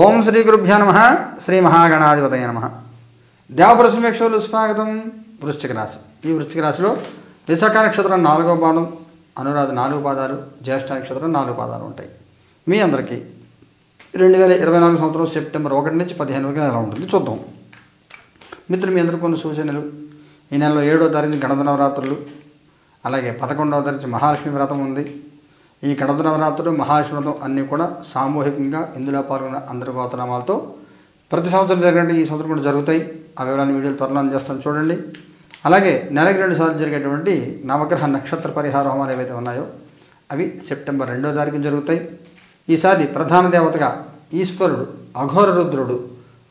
ఓం శ్రీ గురుభ్యో నమః. శ్రీ మహాగణాధిపతయ నమః. దేవప్రసమేక్షలు స్వాగతం. వృశ్చిక రాశి. ఈ వృశ్చిక రాశిలో విశాఖ నక్షత్రం 4వ పాదం, అనురాధ 4 పాదాలు, జ్యేష్ఠ నక్షత్రం 4 పాదాలు ఉంటాయి. మీ అందరికీ 2024 సంవత్సరం సెప్టెంబర్ 1 నుంచి 15 వరకు ఎలా ఉంటుంది చూద్దాం. మిత్రులు, మీ అందరికీ కొన్ని సూచనలు. ఈ నెలలో 7వ తారీఖు గణప నవరాత్రులు, అలాగే 11వ తారీఖు మహాలక్ష్మి వ్రతం ఉంది. ఈ గణప నవరాత్రులు, మహాలక్ష్మి వ్రతం అన్నీ కూడా సామూహికంగా ఇందులో పాల్గొన్న అందరి గోత్రనామాలతో ప్రతి సంవత్సరం జరిగినట్టు ఈ సంవత్సరం కూడా జరుగుతాయి. ఆ వివరాలను వీడియోలు త్వరలో అందజేస్తాను చూడండి. అలాగే నెలకి 2 సార్లు జరిగేటువంటి నవగ్రహ నక్షత్ర పరిహార హోమాలు ఏవైతే ఉన్నాయో అవి సెప్టెంబర్ 2వ తారీఖున జరుగుతాయి. ఈసారి ప్రధాన దేవతగా ఈశ్వరుడు అఘోర రుద్రుడు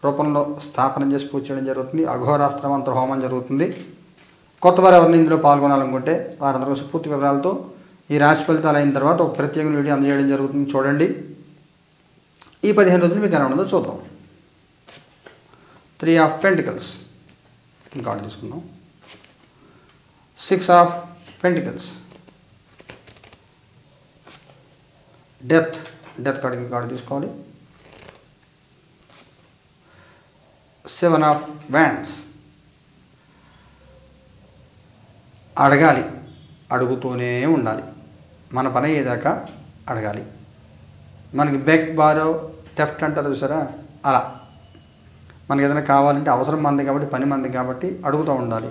రూపంలో స్థాపన చేసి పూజ చేయడం జరుగుతుంది. అఘోరాస్త్ర మంత్ర హోమం జరుగుతుంది. కొత్త వారు ఎవరిని ఇందులో పాల్గొనాలనుకుంటే వారందరూ పూర్తి వివరాలతో ఈ రాశి ఫలితాలు అయిన తర్వాత ఒక ప్రత్యేక వీడియో అందజేయడం జరుగుతుంది చూడండి. ఈ 15 రోజులు మీకు ఎలా ఉండదో చూద్దాం. 3 ఆఫ్ పెంటికల్స్ ఇంకా తీసుకుందాం. 6 ఆఫ్ పెంటికల్స్, డెత్ కార్డు తీసుకోవాలి. 7 ఆఫ్ వ్యాండ్స్, అడగాలి, అడుగుతూనే ఉండాలి. మన పని అయ్యేదాకా అడగాలి. మనకి బెగ్ బారో టెఫ్ట్ అంటారు చూసారా, అలా మనకి ఏదైనా కావాలంటే అవసరం మంది కాబట్టి, పని మంది కాబట్టి అడుగుతూ ఉండాలి.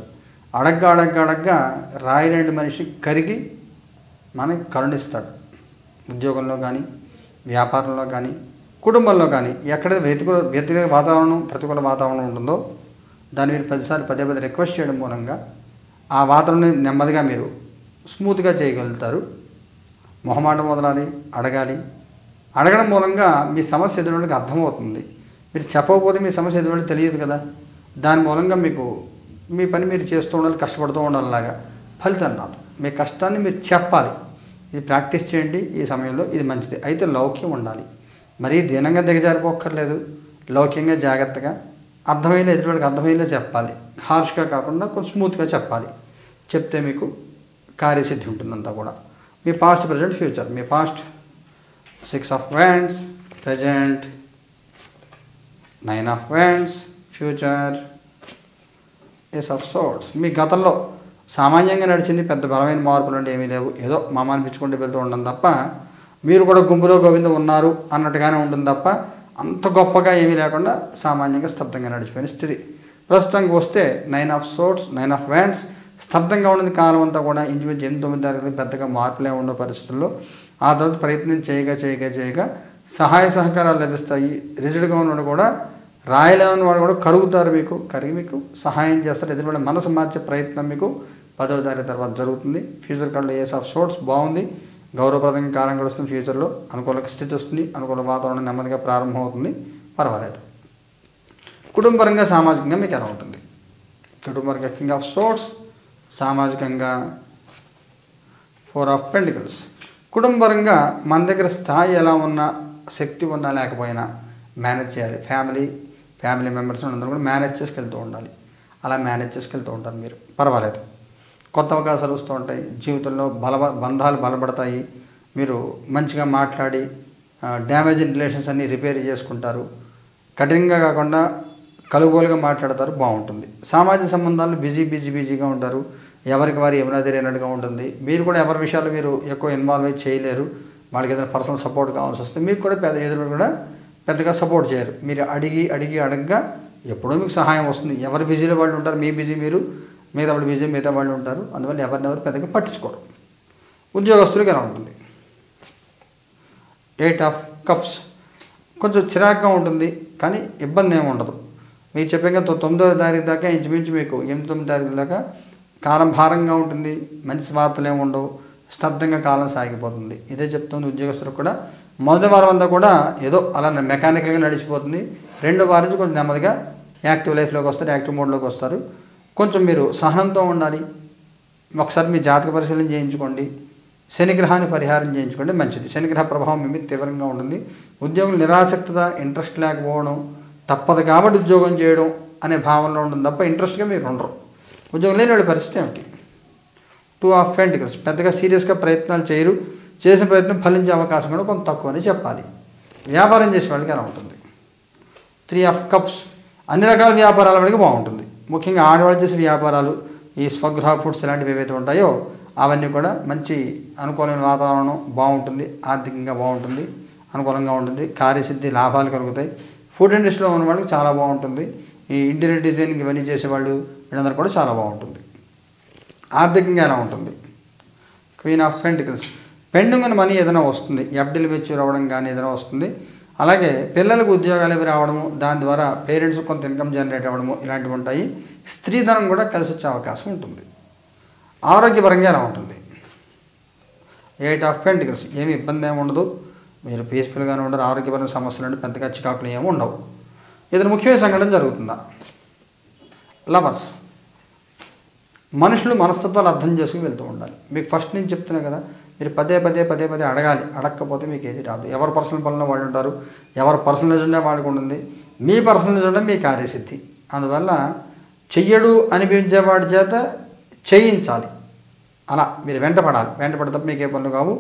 అడగ్గా రాయలేని మనిషి కరిగి మనకి కరుణిస్తాడు. ఉద్యోగంలో కానీ, వ్యాపారంలో కానీ, కుటుంబంలో కానీ ఎక్కడైతే వ్యతిరేక వాతావరణం, ప్రతికూల వాతావరణం ఉంటుందో దాన్ని మీరు పదే రిక్వెస్ట్ చేయడం మూలంగా ఆ వాతావరణం నెమ్మదిగా మీరు స్మూత్గా చేయగలుగుతారు. మొహమాటం వదలాలి, అడగడం మూలంగా మీ సమస్య ఎదురువాళ్ళకి అర్థమవుతుంది. మీరు చెప్పకపోతే మీ సమస్య ఎదురువాళ్ళకి తెలియదు కదా. దాని మూలంగా మీకు మీ పని మీరు చేస్తూ ఉండాలి, కష్టపడుతూ ఉండాలిలాగా ఫలితం రాదు. మీ కష్టాన్ని మీరు చెప్పాలి. ఇది ప్రాక్టీస్ చేయండి. ఈ సమయంలో ఇది మంచిది. అయితే లౌక్యం ఉండాలి. మరీ దీనంగా దిగజారిపోక్కర్లేదు. లౌక్యంగా, జాగ్రత్తగా, అర్థమైన ఎదురువాళ్ళకి అర్థమయ్యేలా చెప్పాలి. హార్ష్గా కాకుండా కొంచెం స్మూత్గా చెప్పాలి. చెప్తే మీకు కార్యసిద్ధి ఉంటుందంతా కూడా. మీ పాస్ట్, ప్రజెంట్, ఫ్యూచర్. మీ past 6 of wands, present 9 of wands, future ace of swords. మీ గతంలో సామాన్యంగా నడిచింది, పెద్ద బలమైన మార్పులు అంటే ఏమీ లేవు. ఏదో మామానిపించుకుంటూ వెళ్తూ ఉండడం తప్ప, మీరు కూడా గుంపులో గోవింద ఉన్నారు అన్నట్టుగానే ఉంటుంది తప్ప అంత గొప్పగా ఏమీ లేకుండా సామాన్యంగా స్తబ్దంగా నడిచిపోయిన స్థితి. ప్రస్తుతానికి వస్తే 9 ఆఫ్ సోర్డ్స్, 9 ఆఫ్ వ్యాండ్స్, స్తబ్దంగా ఉన్నది కాలం అంతా కూడా. ఇంచుమించు 8-9 తారీఖు పెద్దగా మార్పులే ఉన్న పరిస్థితుల్లో ఆ తర్వాత ప్రయత్నం చేయగా సహాయ సహకారాలు లభిస్తాయి. రిజిడ్గా ఉన్నవాడు కూడా, రాయలేని వాడు కూడా కరుగుతారు. కరిగి మీకు సహాయం చేస్తారు. ఎదురుపడే మనసు మార్చే ప్రయత్నం మీకు 10వ తారీఖు తర్వాత జరుగుతుంది. ఫ్యూచర్ కార్డులో ఏస్ ఆఫ్ సోర్డ్స్ బాగుంది. గౌరవప్రదంగా కాలం గడుస్తుంది. ఫ్యూచర్లో అనుకూల స్థితి వస్తుంది. అనుకూల వాతావరణం నెమ్మదిగా ప్రారంభమవుతుంది. పర్వాలేదు. కుటుంబపరంగా, సామాజికంగా మీకు ఎలా ఉంటుంది? కుటుంబపరంగా కింగ్ ఆఫ్ సోర్డ్స్, సామాజికంగా 4 ఆఫ్ పెంటికల్స్. కుటుంబపరంగా మన దగ్గర స్థాయి ఎలా ఉన్నా, శక్తి ఉన్నా లేకపోయినా మేనేజ్ చేయాలి. ఫ్యామిలీ మెంబర్స్ అందరూ కూడా మేనేజ్ చేసుకెళ్తూ ఉండాలి. అలా మేనేజ్ చేసుకెళ్తూ ఉంటారు మీరు. పర్వాలేదు. కొత్త అవకాశాలు వస్తూ ఉంటాయి. జీవితంలో బంధాలు బలపడతాయి. మీరు మంచిగా మాట్లాడి డ్యామేజ్ రిలేషన్స్ అన్నీ రిపేర్ చేసుకుంటారు. కఠినంగా కాకుండా కలుగోలుగా మాట్లాడతారు. బాగుంటుంది. సామాజిక సంబంధాలు బిజీగా ఉంటారు. ఎవరికి వారు ఏమైనా తెలియనట్టుగా ఉంటుంది. మీరు కూడా ఎవరి విషయాలు మీరు ఎక్కువ ఇన్వాల్వ్ అయ్యి చేయలేరు. వాళ్ళకి ఏదైనా పర్సనల్ సపోర్ట్ కావాల్సి వస్తే మీకు కూడా ఎదురు కూడా పెద్దగా సపోర్ట్ చేయరు. మీరు అడగగా ఎప్పుడూ మీకు సహాయం వస్తుంది. ఎవరు బిజీలో వాళ్ళు ఉంటారు. మీ బిజీ మీరు, మిగతా వాళ్ళు బిజీ మిగతా వాళ్ళు ఉంటారు. అందువల్ల ఎవరినెవరు పెద్దగా పట్టించుకోరు. ఉద్యోగస్తులకు ఎలా ఉంటుంది? 8 ఆఫ్ కప్స్. కొంచెం చిరాకుగా ఉంటుంది కానీ ఇబ్బంది ఏమి ఉండదు. మీకు చెప్పాక 9వ తారీఖు దాకా ఇంచుమించు మీకు 8-9 తారీఖు దాకా కాలం భారంగా ఉంటుంది. మంచి వార్తలు ఏమి ఉండవు. స్తబ్దంగా కాలం సాగిపోతుంది. ఇదే చెప్తుంది ఉద్యోగస్తులకు కూడా. మొదటి వారం అంతా కూడా ఏదో అలా మెకానికల్గా నడిచిపోతుంది. 2వ వారం నుంచి కొంచెం నెమ్మదిగా యాక్టివ్ లైఫ్లోకి వస్తారు, యాక్టివ్ మోడ్లోకి వస్తారు. కొంచెం మీరు సహనంతో ఉండాలి. ఒకసారి మీ జాతక పరిశీలన చేయించుకోండి. శనిగ్రహాన్ని పరిహారం చేయించుకోండి, మంచిది. శనిగ్రహ ప్రభావం మీ మీద తీవ్రంగా ఉంటుంది. ఉద్యోగం నిరాసక్తత, ఇంట్రెస్ట్ లేకపోవడం, తప్పదు కాబట్టి ఉద్యోగం చేయడం అనే భావనలో ఉంటుంది తప్ప ఇంట్రెస్ట్గా మీరు ఉండరు. ఉద్యోగం లేని వాడి పరిస్థితి ఏమిటి? 2 ఆఫ్ పెంటికల్స్. పెద్దగా సీరియస్గా ప్రయత్నాలు చేయరు. చేసిన ప్రయత్నం ఫలించే అవకాశం కూడా కొంత తక్కువని చెప్పాలి. వ్యాపారం చేసే వాళ్ళకి ఎలా ఉంటుంది? త్రీ ఆఫ్ కప్స్ అన్ని రకాల వ్యాపారాల వాడికి బాగుంటుంది. ముఖ్యంగా ఆడవాళ్ళు చేసే వ్యాపారాలు, ఈ స్వగృహ ఫుడ్స్ ఇలాంటివి ఏవైతే ఉంటాయో అవన్నీ కూడా మంచి అనుకూలమైన వాతావరణం బాగుంటుంది. ఆర్థికంగా బాగుంటుంది, అనుకూలంగా ఉంటుంది. కార్యసిద్ధి, లాభాలు కలుగుతాయి. ఫుడ్ ఇండస్ట్రీలో ఉన్న వాళ్ళకి చాలా బాగుంటుంది. ఈ ఇంటీరియర్ డిజైనింగ్ ఇవన్నీ చేసేవాళ్ళు వీళ్ళందరూ కూడా చాలా బాగుంటుంది. ఆర్థికంగా ఎలా ఉంటుంది? క్వీన్ ఆఫ్ పెంటికల్స్, పెండింగ్ ఉన్న మనీ ఏదైనా వస్తుంది, ఎఫ్డీలు మెచ్యూర్ అవ్వడం కానీ ఏదైనా వస్తుంది. అలాగే పిల్లలకు ఉద్యోగాలు ఇవి రావడము, దాని ద్వారా పేరెంట్స్ కొంత ఇన్కమ్ జనరేట్ అవ్వడము ఇలాంటివి ఉంటాయి. స్త్రీధనం కూడా కలిసి వచ్చే అవకాశం ఉంటుంది. ఆరోగ్యపరంగా ఎలా ఉంటుంది? ఎయిట్ ఆఫ్ పెంటికల్స్, ఏమి ఇబ్బంది ఏమి ఉండదు. మీరు పీస్ఫుల్గానే ఉండరు. ఆరోగ్యపరమైన సమస్యలు అంటే పెద్దగా చికాకులు ఏమి ఉండవు. ఏదైనా ముఖ్యమైన సంఘటన జరుగుతుందా? లవర్స్, మనుషులు మనస్తత్వాలు అర్థం చేసుకుని వెళ్తూ ఉండాలి. మీకు ఫస్ట్ నేను చెప్తున్నా కదా, మీరు పదే అడగాలి. అడగకపోతే మీకు ఏది రాదు. ఎవరి పర్సనల్ పనుల్లో వాళ్ళు ఉంటారు, ఎవరి పర్సనల్ ఎజెండా వాళ్ళకు ఉంటుంది. మీ పర్సనల్ ఎజెండా మీ కార్యసిద్ధి. అందువల్ల చెయ్యడు అనిపించేవాడి చేత చేయించాలి. అలా మీరు వెంటపడితే మీకు ఏ పనులు కావు.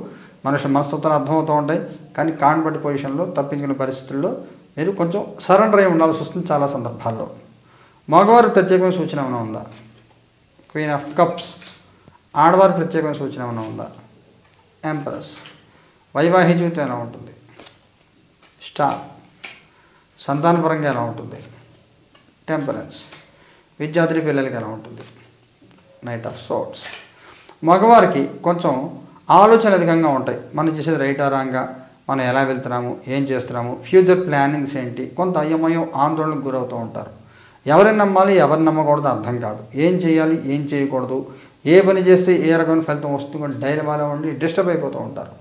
మనుషుల మనస్తత్వాలు అర్థమవుతూ ఉంటాయి. కానీ కాన్వర్ట్ పొజిషన్లో తప్పించుకునే పరిస్థితుల్లో మీరు కొంచెం సరెండర్ అయి ఉండాల్సి వస్తుంది చాలా సందర్భాల్లో. మగవారి ప్రత్యేకమైన సూచన ఏమైనా ఉందా? క్వీన్ ఆఫ్ కప్స్, ఆడవారి ప్రత్యేకమైన సూచన ఏమైనా ఉందా? ఎంప్రెస్, వైవాహిక జీవితం ఎలా ఉంటుంది? స్టార్, సంతానపరంగా ఎలా ఉంటుంది? టెంపరెన్స్, విద్యార్థి పిల్లలకి ఎలా ఉంటుంది? Knight of swords. మగవారికి కొంచెం ఆలోచన అధికంగా ఉంటాయి. మనం చేసేది రైటా రాంగా, మనం ఎలా వెళ్తున్నాము, ఏం చేస్తున్నాము, ఫ్యూచర్ ప్లానింగ్స్ ఏంటి, కొంత అయోమయం ఆందోళనకు గురవుతూ ఉంటారు. ఎవరిని నమ్మాలి, ఎవరిని నమ్మకూడదు అర్థం కాదు. ఏం చేయాలి, ఏం చేయకూడదు, ఏ పని చేస్తే ఏ రకమైన ఫలితం వస్తుంది ధైర్యంగా ఉండి డిస్టర్బ్ అయిపోతూ ఉంటారు.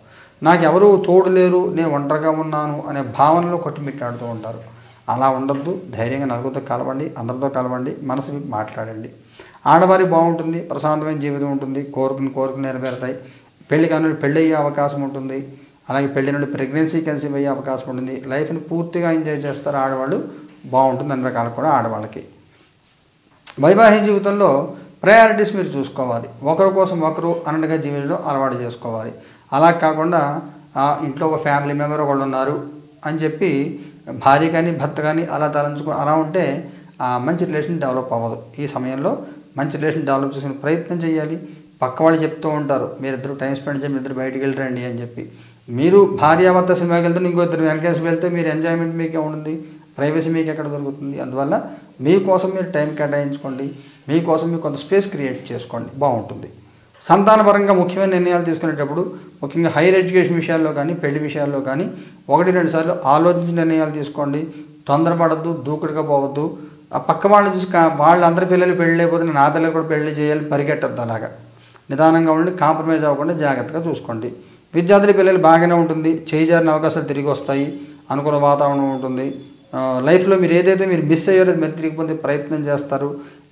నాకు ఎవరు తోడు లేరు, నేను ఒంటరిగా ఉన్నాను అనే భావనలో కొట్టుమిట్టాడుతూ ఉంటారు. అలా ఉండద్దు. ధైర్యంగా నలుగురితో కలవండి, అందరితో కలవండి, మనసు మాట్లాడండి. ఆడవారి బాగుంటుంది, ప్రశాంతమైన జీవితం ఉంటుంది, కోరికలు నెరవేరుతాయి. పెళ్లి కాని పెళ్ళి అయ్యే అవకాశం ఉంటుంది. అలాగే పెళ్లి నుండి ప్రెగ్నెన్సీ కన్సీవ్ అయ్యే అవకాశం ఉంటుంది. లైఫ్ని పూర్తిగా ఎంజాయ్ చేస్తారు ఆడవాళ్ళు. బాగుంటుంది అన్ని రకాలు కూడా ఆడవాళ్ళకి. వైవాహిక జీవితంలో ప్రయారిటీస్ మీరు చూసుకోవాలి. ఒకరి కోసం ఒకరు అన్నట్టుగా జీవితంలో అలవాటు చేసుకోవాలి. అలా కాకుండా ఇంట్లో ఒక ఫ్యామిలీ మెంబర్ ఒకళ్ళు ఉన్నారు అని చెప్పి భార్య కానీ భర్త కానీ అలా తలంచుకో అలా ఉంటే మంచి రిలేషన్ డెవలప్ అవ్వదు. ఈ సమయంలో మంచి రిలేషన్ డెవలప్ చేసుకునే ప్రయత్నం చేయాలి. పక్క వాళ్ళు చెప్తూ ఉంటారు, మీరిద్దరు టైం స్పెండ్ చేయండి, మీరిద్దరు బయటికి వెళ్ళరండి అని చెప్పి. మీరు భార్యాభర్త సినిమాకి వెళ్తే ఇంకో ఇద్దరు వెనకేసి వెళ్తే మీరు ఎంజాయ్మెంట్ మీకే ఉంటుంది, ప్రైవసీ మీకు ఎక్కడ దొరుకుతుంది? అందువల్ల మీకోసం మీరు టైం కేటాయించుకోండి. మీకోసం మీరు కొంత స్పేస్ క్రియేట్ చేసుకోండి, బాగుంటుంది. సంతానపరంగా ముఖ్యమైన నిర్ణయాలు తీసుకునేటప్పుడు, ముఖ్యంగా హైయర్ ఎడ్యుకేషన్ విషయాల్లో కానీ పెళ్లి విషయాల్లో కానీ 1-2 సార్లు ఆలోచించి నిర్ణయాలు తీసుకోండి. తొందరపడద్దు, దూకుడుగా పోవద్దు. ఆ పక్క వాళ్ళని చూసి వాళ్ళందరి పిల్లలు పెళ్ళి అయిపోతే నా పిల్లలు కూడా పెళ్లి చేయాలి పరిగెట్టద్దు. అలాగా నిదానంగా ఉండి కాంప్రమైజ్ అవ్వకుండా జాగ్రత్తగా చూసుకోండి. విద్యార్థుల పిల్లలు బాగానే ఉంటుంది, చేజారిన అవకాశాలు తిరిగి వస్తాయి, అనుకూల వాతావరణం ఉంటుంది. లైఫ్లో మీరు ఏదైతే మీరు మిస్ అయ్యారో అది మీరు తిరిగి పొందే ప్రయత్నం చేస్తారు.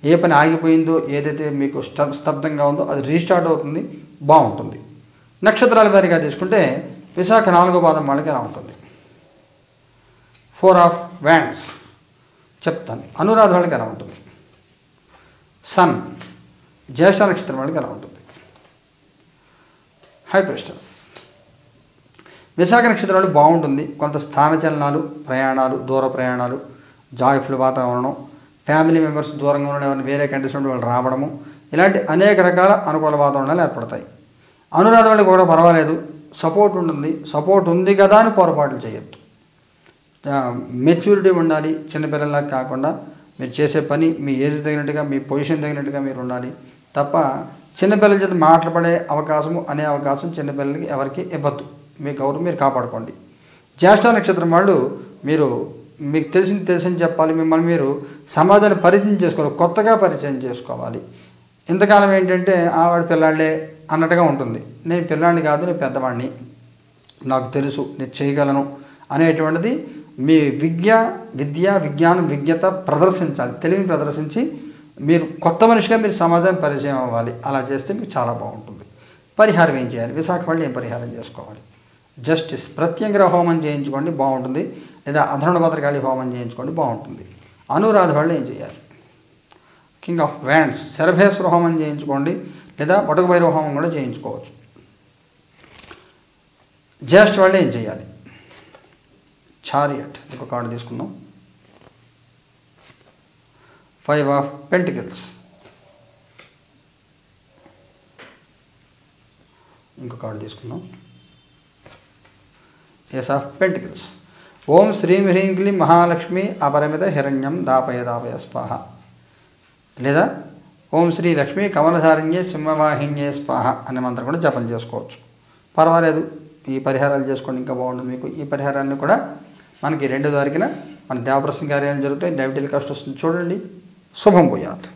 ఏ పని ఆగిపోయిందో, ఏదైతే మీకు స్తబ్దంగా ఉందో అది రీస్టార్ట్ అవుతుంది, బాగుంటుంది. నక్షత్రాల వారిగా తీసుకుంటే విశాఖ 4వ పాదం వాళ్ళకి ఎలా ఉంటుంది? 4 ఆఫ్ వ్యాండ్స్ చెప్తాను. అనురాధ వాళ్ళకి ఎలా ఉంటుంది? సన్, జ్యేష్ఠ నక్షత్రం వాళ్ళకి ఎలా ఉంటుంది? హై ప్రెస్టస్. విశాఖ నక్షత్రం వాళ్ళు బాగుంటుంది. కొంత స్థానచలనాలు, ప్రయాణాలు, దూర ప్రయాణాలు, జాయ్ఫుల్ వాతావరణం, ఫ్యామిలీ మెంబర్స్ దూరంగా ఉన్న ఏమైనా వేరే కంట్రీస్ నుండి వాళ్ళు రావడము, ఇలాంటి అనేక రకాల అనుకూల వాతావరణాలు ఏర్పడతాయి. అనురాధ వాళ్ళకి కూడా పర్వాలేదు, సపోర్ట్ ఉంటుంది. సపోర్ట్ ఉంది కదా అని పొరపాట్లు చేయొద్దు. మెచ్యూరిటీ ఉండాలి. చిన్నపిల్లలా కాకుండా మీరు చేసే పని మీ ఏజ్ తగినట్టుగా, మీ పొజిషన్ తగినట్టుగా మీరు ఉండాలి తప్ప చిన్నపిల్లల చేత మాట్లాడే అవకాశము అనే అవకాశం చిన్నపిల్లలకి ఎవరికి ఇవ్వద్దు. మీ గౌరవం మీరు కాపాడుకోండి. జ్యేష్ఠ నక్షత్రం వాళ్ళు మీకు తెలిసింది చెప్పాలి. మిమ్మల్ని మీరు సమాజాన్ని పరిచయం చేసుకోవాలి, కొత్తగా పరిచయం చేసుకోవాలి. ఇంతకాలం ఏంటంటే వాడి పిల్లాళ్ళే అన్నట్టుగా ఉంటుంది. నేను పిల్లాడిని కాదు, నేను పెద్దవాడిని, నాకు తెలుసు, నేను చేయగలను అనేటువంటిది మీ విజ్ఞానం, విజ్ఞత ప్రదర్శించాలి. తెలివిని ప్రదర్శించి మీరు కొత్త మనిషిగా మీరు సమాజానికి పరిచయం అవ్వాలి. అలా చేస్తే మీకు చాలా బాగుంటుంది. పరిహారం ఏం చేయాలి? విశాఖ వాళ్ళు ఏం పరిహారం చేసుకోవాలి? జస్టిస్, ప్రత్యంగ్రహ హోమం చేయించుకోండి, బాగుంటుంది. లేదా అధర్ణ భద్రకాళి హోమం చేయించుకోండి, బాగుంటుంది. అనురాధ వాళ్ళు ఏం చేయాలి? కింగ్ ఆఫ్ వ్యాండ్స్, శరభేశ్వర హోమం చేయించుకోండి, లేదా వటక భైరవ హోమం కూడా చేయించుకోవచ్చు. జ్యేష్ఠ వాళ్ళు ఏం చేయాలి? చారియట్, ఒక కార్డు తీసుకుందాం. 5 ఆఫ్ పెంటికల్స్. ఇంకో కార్డు తీసుకుందాం. Ace of pentacles. ఓం శ్రీం హ్రీం క్లీం మహాలక్ష్మి అపరిమిత హిరణ్యం దాపయ దాపయ స్వాహ. లేదా ఓం శ్రీ లక్ష్మీ కమలధారిణ్యే సింహవాహిన్యే స్వాహ అనే మంత్రం కూడా జపం చేసుకోవచ్చు. పర్వాలేదు, ఈ పరిహారాలు చేసుకోండి, ఇంకా బాగుంటుంది మీకు. ఈ పరిహారాలను కూడా మనకి 2 తారీఖున మన దేవప్రసన్న కార్యాలయం జరుగుతాయి. డైబెటిల్ కాస్ట్ వస్తుంది చూడండి. శుభం భూయాత్.